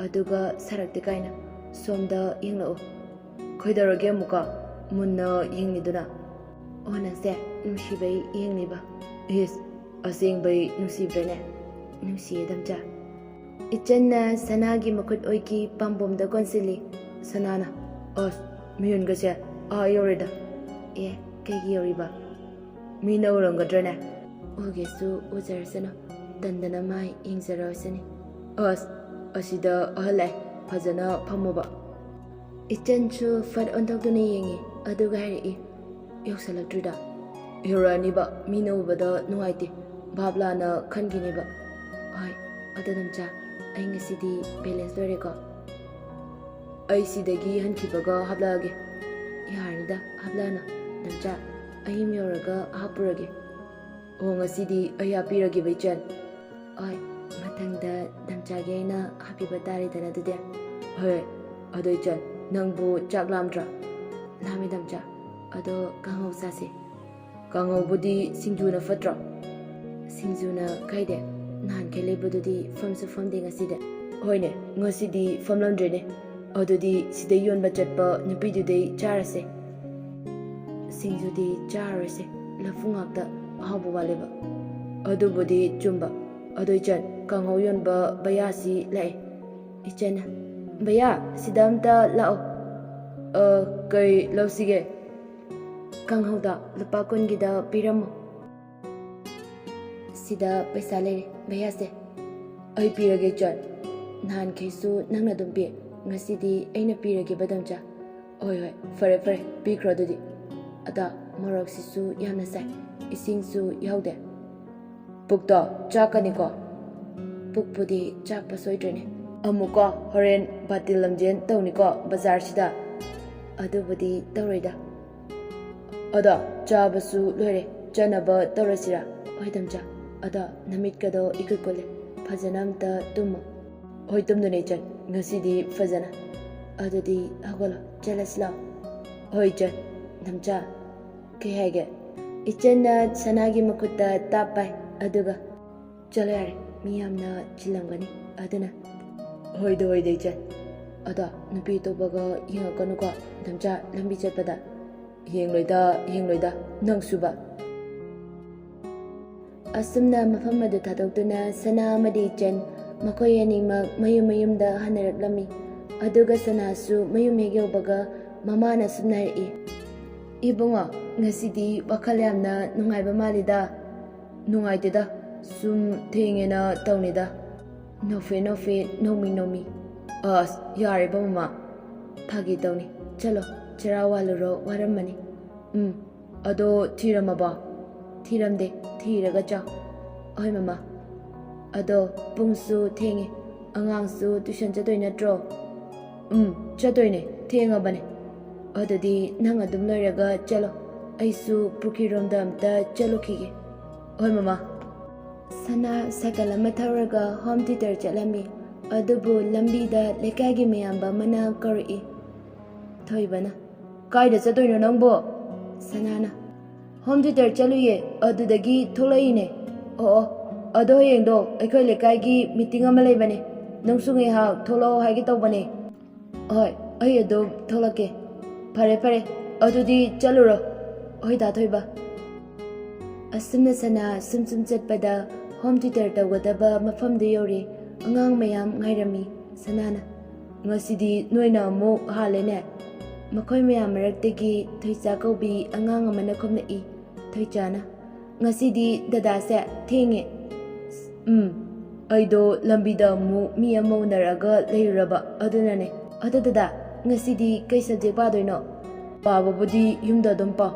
ꯑꯗꯨꯒ ꯁꯥꯔꯛꯇꯦ ꯀꯥꯏꯅ ꯁꯣꯝꯗ ꯌꯦꯡꯂꯛꯑꯣ ꯀꯩꯗꯧꯔꯒꯦ ꯑꯃꯨꯛꯀ ꯃꯨꯟꯅ ꯌꯦꯡꯂꯤꯗꯨꯅ ꯑꯣ ꯅꯪꯁꯦ ꯅꯨꯡꯁꯤꯕꯩ ꯌꯦꯡꯂꯤꯕ ꯏꯁ ꯑꯁꯦꯡꯕꯩ ꯅꯨꯡꯁꯤꯕ꯭ꯔꯅꯦ ꯅꯨꯡꯁꯤꯌꯦ ꯗꯝꯆꯥ ꯏꯆꯟꯅ ꯁꯅꯥꯒꯤ ꯃꯈꯨꯠ ꯑꯣꯏꯒꯤ ꯄꯥꯝꯕꯣꯝꯗ ꯀꯣꯟꯁꯤꯜꯂꯤ ꯁꯅꯥꯅ ꯑꯁ ꯃꯤꯍꯨꯟꯒꯁꯦ ꯌꯧꯔꯦꯗ ꯑꯦ ꯀꯩꯒꯤ ꯌꯧꯔꯤꯕ ꯃꯤꯅ ꯎꯔꯝꯒꯗ꯭ꯔꯅꯦ ꯎꯒꯦꯁꯨ ꯎꯖꯔꯁꯅꯨ ꯇꯟꯗꯅ ꯃꯥꯏ ꯌꯦꯡꯖꯔꯁꯅꯤ ꯑꯁ ꯑꯁꯤꯗ ꯑꯍꯜ ꯂꯥꯛꯑꯦ ꯐꯖꯅ ꯐꯝꯃꯣꯕ ꯏꯆꯟꯁꯨ ꯐꯠ ꯑꯣꯟꯊꯣꯛꯇꯨꯅ ꯌꯦꯡꯉꯤ ꯑꯗꯨꯒ ꯍꯥꯏꯔꯛꯏ ꯌꯧꯁꯜꯂꯛꯇ꯭ꯔꯤꯗ ꯌꯧꯔꯛꯑꯅꯤꯕ ꯃꯤꯅ ꯎꯕꯗ ꯅꯨꯡꯉꯥꯏꯇꯦ ꯚꯥꯞ ꯂꯥꯟꯅ ꯈꯟꯈꯤꯅꯦꯕ ꯍꯣꯏ ꯑꯗꯨ ꯗꯝꯆꯥ ꯑꯩ ꯉꯁꯤꯗꯤ ꯕꯦꯂꯦꯟꯁ ꯂꯣꯏꯔꯦꯀꯣ ꯑꯩ ꯁꯤꯗꯒꯤ ꯍꯟꯈꯤꯕꯒ ꯍꯥꯞꯂꯛꯑꯒꯦ ꯌꯥꯔꯅꯤꯗ ꯍꯥꯞꯂꯛꯑꯅꯨ ꯗꯝꯆꯥ ꯑꯩ ꯌꯨꯝ ꯌꯧꯔꯒ ꯍꯥꯞꯄꯨꯔꯒꯦ ꯑꯣ ꯉꯁꯤꯗꯤ ꯑꯩ ꯍꯥꯞꯄꯤꯔꯒꯦꯕ ꯏꯆꯟ ꯍꯣꯏ ꯃꯊꯪꯗ ꯗꯝꯆꯥꯒꯤ ꯑꯩꯅ ꯍꯥꯞꯄꯤꯕ ꯇꯥꯔꯦꯗꯅ ꯑꯗꯨꯗꯤ ꯍꯣꯏ ꯑꯗꯣ ꯏꯆꯟ ꯅꯪꯕꯨ ꯆꯥꯛ ꯂꯥꯝꯗ꯭ꯔꯥ ꯂꯥꯝꯃꯤ ꯗꯝꯆꯥ ꯑꯗꯣ ꯀꯥꯡꯍꯧ ꯆꯥꯁꯦ ꯀꯥꯡꯍꯧꯕꯨꯗꯤ ꯁꯤꯡꯖꯨꯅ ꯐꯠꯇ꯭ꯔꯣ ꯁꯤꯡꯖꯨꯅ ꯀꯥꯏꯗꯦ ꯅꯍꯥꯟꯈꯩ ꯂꯩꯕꯗꯨꯗꯤ ꯐꯝꯁꯨ ꯐꯝꯗꯦ ꯉꯁꯤꯗꯤ ꯍꯣꯏꯅꯦ ꯉꯁꯤꯗꯤ ꯐꯝꯂꯝꯗ꯭ꯔꯦꯅꯦ ꯑꯗꯨꯗꯤ ꯁꯤꯗꯩ ꯌꯣꯟꯕ ꯆꯠꯄ ꯅꯨꯄꯤꯗꯨꯗꯩ ꯆꯥꯔꯁꯦ ꯁꯤꯡꯖꯨꯗꯤ ꯆꯥꯔꯔꯣꯏꯁꯦ ꯂꯐꯨ ꯉꯥꯛꯇ ꯑꯍꯥꯎꯕ ꯋꯥꯠꯂꯦꯕ ꯑꯗꯨꯕꯨꯗꯤ ꯆꯨꯝꯕ ꯑꯗꯣ ꯏꯆꯟ ꯀꯥꯡꯍꯧ ꯌꯣꯟꯕ ꯕꯌꯥꯁꯤ ꯂꯥꯛꯑꯦ ꯏꯆꯟꯅ ꯚꯩꯌꯥ ꯁꯤꯗ ꯑꯝꯇ ꯂꯥꯛꯑꯣ ꯀꯩ ꯂꯧꯁꯤꯒꯦ ꯀꯥꯡꯍꯧꯗ ꯂꯨꯄꯥ 10ꯒꯤꯗ ꯄꯤꯔꯝꯃꯣ ꯁꯤꯗ ꯄꯩꯁꯥ ꯂꯩꯔꯦ ꯚꯩꯌꯥꯁꯦ ꯑꯩ ꯄꯤꯔꯒꯦ ꯏꯆꯟ ꯅꯍꯥꯟꯈꯩꯁꯨ ꯅꯪꯅ ꯑꯗꯨꯝ ꯄꯤ ꯉꯁꯤꯗꯤ ꯑꯩꯅ ꯄꯤꯔꯒꯦꯕ ꯗꯝꯆꯥ ꯍꯣꯏ ꯐꯔꯦ ꯄꯤꯈ꯭ꯔꯣ ꯑꯗꯨꯗꯤ ꯑꯗ ꯃꯣꯔꯣꯛꯁꯤꯁꯨ ꯌꯥꯝꯅ ꯁꯥꯏ ꯏꯁꯤꯡꯁꯨ ꯌꯥꯎꯗꯦ ꯄꯨꯛꯇꯣ ꯆꯥꯛꯀꯅꯤꯀꯣ ꯄꯨꯛꯄꯨꯗꯤ ꯆꯥꯛꯄ ꯁꯣꯏꯗ꯭ꯔꯦꯅꯦ ꯑꯃꯨꯛꯀꯣ ꯍꯣꯔꯦꯟ ꯕꯥꯇꯤꯜ ꯂꯝꯖꯦꯟ ꯇꯧꯅꯤꯀꯣ ꯕꯖꯥꯔꯁꯤꯗ ꯑꯗꯨꯕꯨꯗꯤ ꯇꯧꯔꯣꯏꯗ ꯑꯗꯣ ꯆꯥꯕꯁꯨ ꯂꯣꯏꯔꯦ ꯆꯠꯅꯕ ꯇꯧꯔꯁꯤꯔꯥ ꯍꯣꯏ ꯗꯝꯆꯥ ꯑꯗꯣ ꯅꯃꯤꯠꯀꯗꯣ ꯏꯀꯨꯠ ꯀꯨꯠꯂꯦ ꯐꯖꯅ ꯑꯝꯇ ꯇꯨꯝꯃꯣ ꯍꯣꯏ ꯇꯨꯝꯗꯨꯅꯦ ꯏꯆꯟ ꯉꯁꯤꯗꯤ ꯐꯖꯅ ꯑꯗꯨꯗꯤ ꯍꯧꯒꯠꯂꯣ ꯆꯠꯂꯁꯤ ꯂꯥꯛꯑꯣ ꯍꯣꯏ ꯏꯆꯟ ꯗꯝꯆꯥ ꯀꯩ ꯍꯥꯏꯒꯦ ꯏꯆꯟꯅ ꯁꯅꯥꯒꯤ ꯃꯈꯨꯠꯇ ꯇꯥꯞ ꯄꯥꯏ ꯑꯗꯨꯒ ꯆꯠꯂꯣ ꯌꯥꯔꯦ ꯃꯤ ꯌꯥꯝꯅ ꯆꯤꯜꯂꯝꯒꯅꯤ ꯑꯗꯨꯅ ꯍꯣꯏꯗ ꯏꯆꯟ ꯑꯗꯣ ꯅꯨꯄꯤ ꯑꯇꯣꯞꯄꯒ ꯌꯦꯡꯉꯛꯀꯅꯨꯀꯣ ꯗꯝꯆꯥ ꯂꯝꯕꯤ ꯆꯠꯄꯗ ꯌꯦꯡꯂꯣꯏꯗ ꯅꯪꯁꯨꯕ ꯑꯁꯨꯝꯅ ꯃꯐꯝ ꯑꯗꯨ ꯊꯥꯗꯣꯛꯇꯨꯅ ꯁꯅꯥ ꯑꯃꯗꯤ ꯏꯆꯟ ꯃꯈꯣꯏ ꯑꯅꯤꯃꯛ ꯃꯌꯨꯝꯗ ꯍꯟꯅꯔꯛꯂꯝꯃꯤ ꯑꯗꯨꯒ ꯁꯅꯥꯁꯨ ꯃꯌꯨꯝ ꯍꯦꯛ ꯌꯧꯕꯒ ꯃꯃꯥꯅ ꯑꯁꯨꯝꯅ ꯍꯥꯏꯔꯛꯏ ꯏꯕꯨꯡꯉꯣ ꯉꯁꯤꯗꯤ ꯋꯥꯈꯜ ꯌꯥꯝꯅ ꯅꯨꯡꯉꯥꯏꯕ ꯃꯥꯜꯂꯤꯗ ꯅꯨꯡꯉꯥꯏꯇꯦꯗ ꯁꯨꯝ ꯊꯦꯡꯉꯦꯅ ꯇꯧꯅꯤꯗ ꯅꯣꯛꯐꯦ ꯅꯣꯡꯃꯤ ꯑꯁ ꯌꯥꯔꯦꯕ ꯃꯃꯥ ꯐꯥꯒꯤ ꯇꯧꯅꯤ ꯆꯠꯂꯣ ꯆꯔꯥ ꯋꯥꯜꯂꯨꯔꯣ ꯋꯥꯔꯝꯃꯅꯤ ꯑꯗꯣ ꯊꯤꯔꯝꯃꯕꯣ ꯊꯤꯔꯝꯗꯦ ꯊꯤꯔꯒ ꯆꯥꯎ ꯍꯣꯏ ꯃꯃꯥ ꯑꯗꯣ ꯄꯨꯡꯁꯨ ꯊꯦꯡꯉꯦ ꯑꯉꯥꯡꯁꯨ ꯇꯨꯏꯁꯟ ꯆꯠꯇꯣꯏ ꯅꯠꯇ꯭ꯔꯣ ꯆꯠꯇꯣꯏꯅꯦ ꯊꯦꯡꯉꯕꯅꯦ ꯑꯗꯨꯗꯤ ꯅꯪ ꯑꯗꯨꯝ ꯂꯣꯏꯔꯒ ꯆꯠꯂꯣ ꯑꯩꯁꯨ ꯄꯨꯈ꯭ꯔꯤꯔꯣꯝꯗ ꯑꯝꯇ ꯆꯠꯂꯨꯈꯤꯒꯦ Hoi mama. Sana cycle ama thawraga home theater chalami adubu lambida lekagi mayamba mana kari thoibana Kaida chatoino nangbo? sanana Home theater chaluye adudagi tholaine. Oh, ado yengdo aikoi lekaigi meeting ama leibane. Nangsu ngai ha tholo haigi tawbane. Hoi, ai ado tholake. Pare adudi chaluro. Hoi da thoiba. asumna sana sum chatpada home theater tawgadaba mafamda yori angang mayam ngairami sanana Ngasidi noina mo halene. makhoi mayam maraktagi thoicha kaubi angang amana khomnai thoichana ngasidi dada se thenge Aido lambida mu mi ama unaraga leiraba adunane. adada ngasidi kai subject padoino Pababudi yumda dum pa.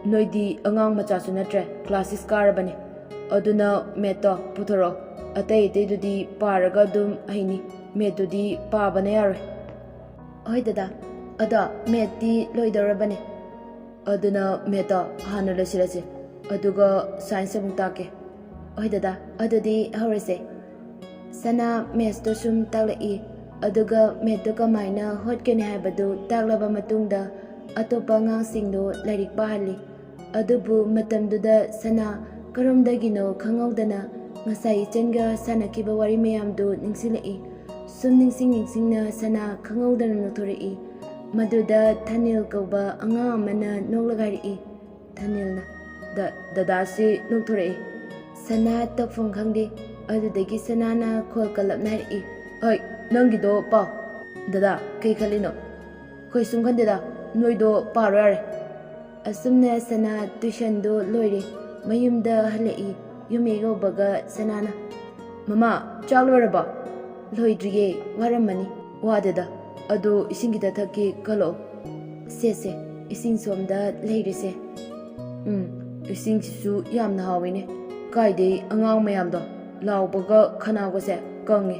Noidi angang macha su natre classes karabane. Aduna meto puthoro. Atai dudi paraga dum aini. Medudi pabane yare. hoi dada ada meti loidorabane Aduna meta hana lasirase. Aduga science amuk take. hoi dada adudi horase sana mes to sum taglai aduga met to kamaina hotkene habadu taglaba matungda atopa ngangsingdo lairik bahali adubu matamduda sana karomdagino khangaudana ngasai chenga sanakhiba wari mayamdu ningsilai sum ningsingna sana khangaudana nothori maduda thanil kauba anga amana noglagari thanilna Dadasi nukthore. sana tokfong khangdi adudagi sanana khol kalapnari Ai, nangido pa. Dada, kai khalino. Khoi sum khandida. Noido paro yare. asumna sana tuition do loire mayumda halai yumego baga sanana Mama, chagloraba. loidriye waramani Wadeda. Adu isingida thaki kalo. sese ising somda leirise Ising sisu yamna hawine. Kaide angang mayamdo. Laubaga khanawase kange.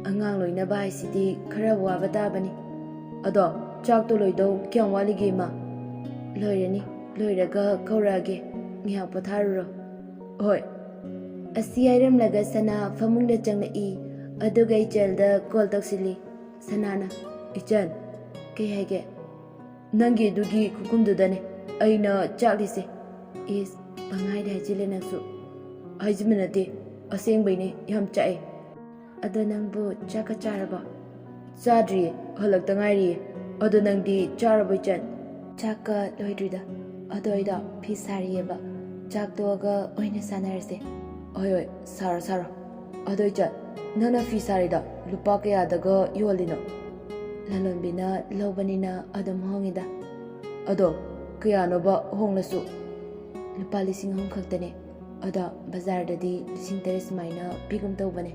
angang loina bai sidi khara waba tabani Ado, chak to loido kyang walige ma. loirani loiraga kaurage ngiha potharuro Hoi. asi airam laga sana famungda changai aduga ichelda call taksili sanana Ichan, kai hage nangi dugi kukumdudane. Aina chaklise. is bangai da jile nasu Haijiminate. Aseng baine yam chae. ado nangbu chaka charaba Chadri halak tangairi. Ado nangdi charabo chan. chaka loidrida adoida pisariyeba chak toga oina sanarse Oi, saro. Ado chan. Nana fi sarida. Lupa kaya daga yolino. lalonbina lobanina adam hongida Ado, kaya no ba honglasu. lupa lising hong khaktane ada bazar dadi lising teres maina pigum tawbane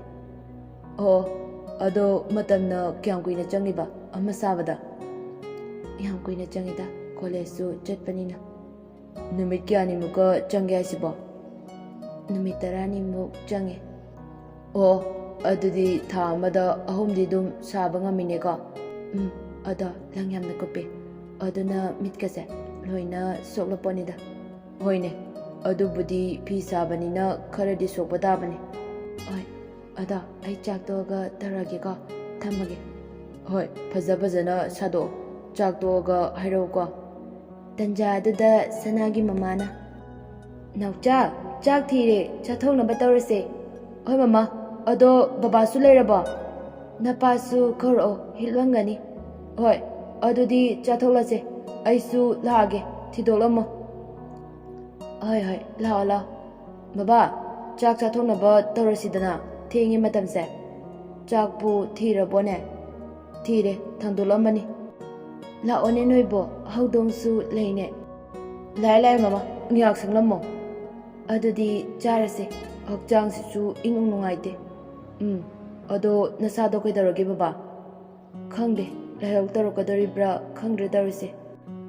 Oh, ado matamna kyang kuina changiba ama sabada. yam kuina changida college su chatpanina Numit kyani muka changi asibo. numit tarani mu change Oh, adudi tha amada ahumdi dum saba ngamine ka. ada langyamna kope aduna mitkase loina sokloponida Hoine, adubudi pi sabanina kharadi sokpa tabane. oi ada ai chak toga tarage ka thamage Hoi, fazana sado. Chak toga hairo ka. tanja aduda sanagi mamana naucha chak thire chathong na batawrase Hoi mama, ado babasu leiraba. napasu khoro hilwangani Hoi, adudi chatholase. Aisu lage thidolamo. hoi lao Baba, chak chathonaba tawrasidana. Thengi matamse. Chakpu thirabone. Thire thandolamani. laone noibo haudongsu leine Lai mama, ngyak sanglamo. adudi charase Hakchang sisu ingung nungaite. Ado nasado kaidarage baba. khangde Lahok tarokadoribra khangdre darise.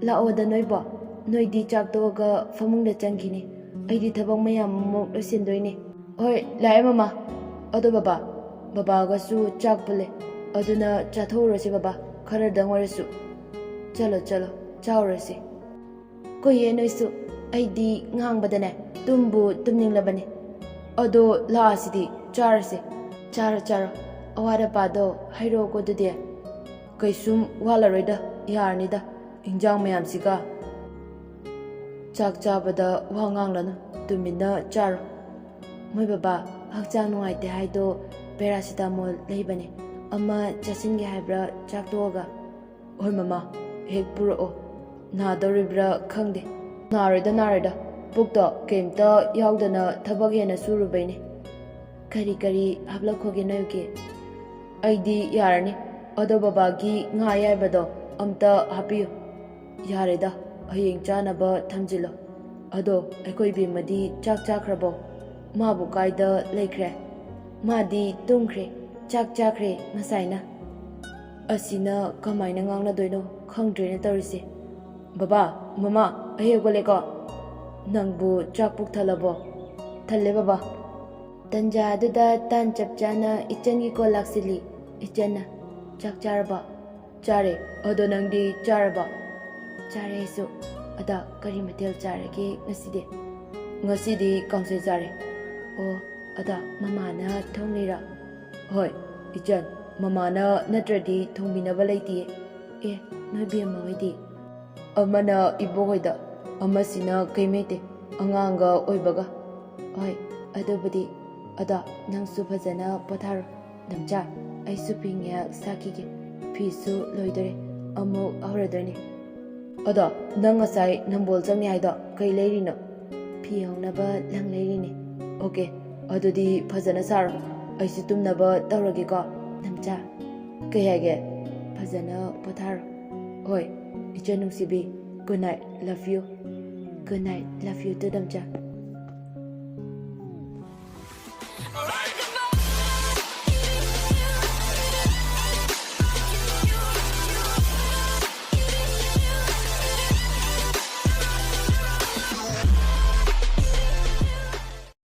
laoda noibo Noidi chak toga famungda changkini. Aidi thabang mayam mok losindoine. Hoi, lai mama. Ado baba. Baba gasu chak pule. Aduna chathorase baba. Khara dangwarasu. Chalo, chaurase. koye noisu ꯑꯩꯗꯤ ꯉꯥꯡꯕꯗꯅꯦ ꯇꯨꯝꯕꯨ ꯇꯨꯝꯅꯤꯡꯂꯕꯅꯦ ꯑꯗꯣ ꯂꯥꯛꯑꯁꯤꯗꯤ ꯆꯥꯔꯁꯦ ꯆꯥꯔꯣ ꯑꯋꯥꯠ ꯑꯄꯥꯗꯣ ꯍꯥꯏꯔꯛꯑꯣꯀꯣ ꯑꯗꯨꯗꯤ ꯀꯩꯁꯨꯝ ꯋꯥꯠꯂꯔꯣꯏꯗ ꯌꯥꯔꯅꯤꯗ ꯏꯟꯖꯥꯡ ꯃꯌꯥꯝꯁꯤꯒ ꯆꯥꯛ ꯆꯥꯕꯗ ꯋꯥ ꯉꯥꯡꯂꯅꯨ ꯇꯨꯃꯤꯟꯅ ꯆꯥꯔꯣ ꯃꯣꯏ ꯕꯕꯥ ꯍꯛꯆꯥꯡ ꯅꯨꯡꯉꯥꯏꯇꯦ ꯍꯥꯏꯗꯣ ꯄꯦꯔꯥꯁꯤꯇꯥꯃꯣꯜ ꯂꯩꯕꯅꯦ ꯑꯃ ꯆꯥꯁꯤꯟꯒꯦ ꯍꯥꯏꯕ꯭ꯔꯥ ꯆꯥꯛ ꯇꯣꯛꯑꯒ ꯍꯣꯏ ꯃꯃꯥ ꯍꯦꯛ ꯄꯨꯔꯛꯑꯣ ꯅꯥꯗꯧꯔꯤꯕ꯭ꯔꯥ ꯈꯪꯗꯦ ꯅꯥꯔꯣꯏꯗ ꯄꯨꯛꯇꯣ ꯀꯩꯝꯇ ꯌꯥꯎꯗꯅ ꯊꯕꯛ ꯍꯦꯟꯅ ꯁꯨꯔꯨꯕꯩꯅꯦ ꯀꯔꯤ ꯍꯥꯞꯂꯛꯈꯣꯒꯦ ꯅꯣꯏꯒꯤ ꯑꯩꯗꯤ ꯌꯥꯔꯅꯤ ꯑꯗꯣ ꯕꯕꯥꯒꯤ ꯉꯥ ꯑꯌꯥꯏꯕꯗꯣ ꯑꯝꯇ ꯍꯥꯞꯄꯤꯌꯨ ꯌꯥꯔꯦꯗ ꯍꯌꯦꯡ ꯆꯥꯅꯕ ꯊꯝꯖꯤꯜꯂꯣ ꯑꯗꯣ ꯑꯩꯈꯣꯏ ꯕꯦꯝꯃꯗꯤ ꯆꯥꯛ ꯆꯥꯈ꯭ꯔꯕꯣ ꯃꯥꯕꯨ ꯀꯥꯏꯗ ꯂꯩꯈ꯭ꯔꯦ ꯃꯥꯗꯤ ꯇꯨꯝꯈ꯭ꯔꯦ ꯆꯥꯛ ꯆꯥꯈ꯭ꯔꯦ ꯉꯁꯥꯏꯅ ꯑꯁꯤꯅ ꯀꯃꯥꯏꯅ ꯉꯥꯡꯅꯗꯣꯏꯅꯣ ꯈꯪꯗ꯭ꯔꯦꯅ ꯇꯧꯔꯤꯁꯦ ꯕꯕꯥ ꯃꯃꯥ ꯑꯩ ꯍꯧꯒꯠꯂꯦꯀꯣ ꯅꯪꯕꯨ ꯆꯥꯛ ꯄꯨꯛ ꯊꯜꯂꯕꯣ ꯊꯜꯂꯦ ꯕꯕꯥ ꯇꯟꯖꯥ ꯑꯗꯨꯗ ꯇꯥꯟ ꯆꯞ ꯆꯥꯅ ꯏꯆꯟꯒꯤ ꯀꯣꯜ ꯂꯥꯛꯁꯤꯜꯂꯤ ꯏꯆꯟꯅ ꯆꯥꯛ ꯆꯥꯔꯕ ꯆꯥꯔꯦ ꯑꯗꯣ ꯅꯪꯗꯤ ꯆꯥꯔꯕ ꯆꯥꯔꯦ ꯑꯩꯁꯨ ꯑꯗ ꯀꯔꯤ ꯃꯊꯦꯜ ꯆꯥꯔꯒꯦ ꯉꯁꯤꯗꯤ ꯀꯥꯡꯁꯣꯏ ꯆꯥꯔꯦ ꯑꯣ ꯑꯗ ꯃꯃꯥꯅ ꯊꯣꯡꯂꯤꯔꯥ ꯍꯣꯏ ꯏꯆꯟ ꯃꯃꯥꯅ ꯅꯠꯇ꯭ꯔꯗꯤ ꯊꯣꯡꯕꯤꯅꯕ ꯂꯩꯇꯤꯌꯦ ꯑꯦ ꯅꯣꯏ ꯕꯦꯝꯃ ꯍꯣꯏꯗꯤ ꯑꯃꯅ ꯏꯕꯣꯛꯍꯣꯏꯗ ꯑꯃꯁꯤꯅ ꯀꯩꯃꯩꯇꯦ ꯑꯉꯥꯡꯒ ꯑꯣꯏꯕꯒ ꯍꯣꯏ ꯑꯗꯨꯕꯨꯗꯤ ꯑꯗꯣ ꯅꯪꯁꯨ ꯐꯖꯅ ꯄꯣꯊꯥꯔꯣ ꯅꯝꯆꯥ ꯑꯩꯁꯨ ꯐꯤ ꯉꯥꯏꯍꯥꯛ ꯁꯥꯈꯤꯒꯦ ꯐꯤꯁꯨ ꯂꯣꯏꯗꯣꯔꯦ ꯑꯃꯨꯛ ꯍꯧꯔꯗꯣꯏꯅꯦ ꯑꯗꯣ ꯅꯪ ꯉꯁꯥꯏ ꯅꯝꯕꯣꯜ ꯆꯪꯅꯤ ꯍꯥꯏꯗꯣ ꯀꯩ ꯂꯩꯔꯤꯅꯣ ꯐꯤ ꯍꯧꯅꯕ ꯂꯪ ꯂꯩꯔꯤꯅꯦ ꯑꯣꯀꯦ ꯑꯗꯨꯗꯤ ꯐꯖꯅ ꯁꯥꯔꯣ ꯑꯩꯁꯨ ꯇꯨꯝꯅꯕ ꯇꯧꯔꯒꯦꯀꯣ ꯅꯝꯆꯥ ꯀꯩ ꯍꯥꯏꯒꯦ ꯐꯖꯅ ꯄꯣꯊꯥꯔꯣ ꯍꯣꯏ ꯏꯆꯟ ꯅꯨꯡꯁꯤꯕꯤ good night love you good night love you too ꯅꯝꯆꯥ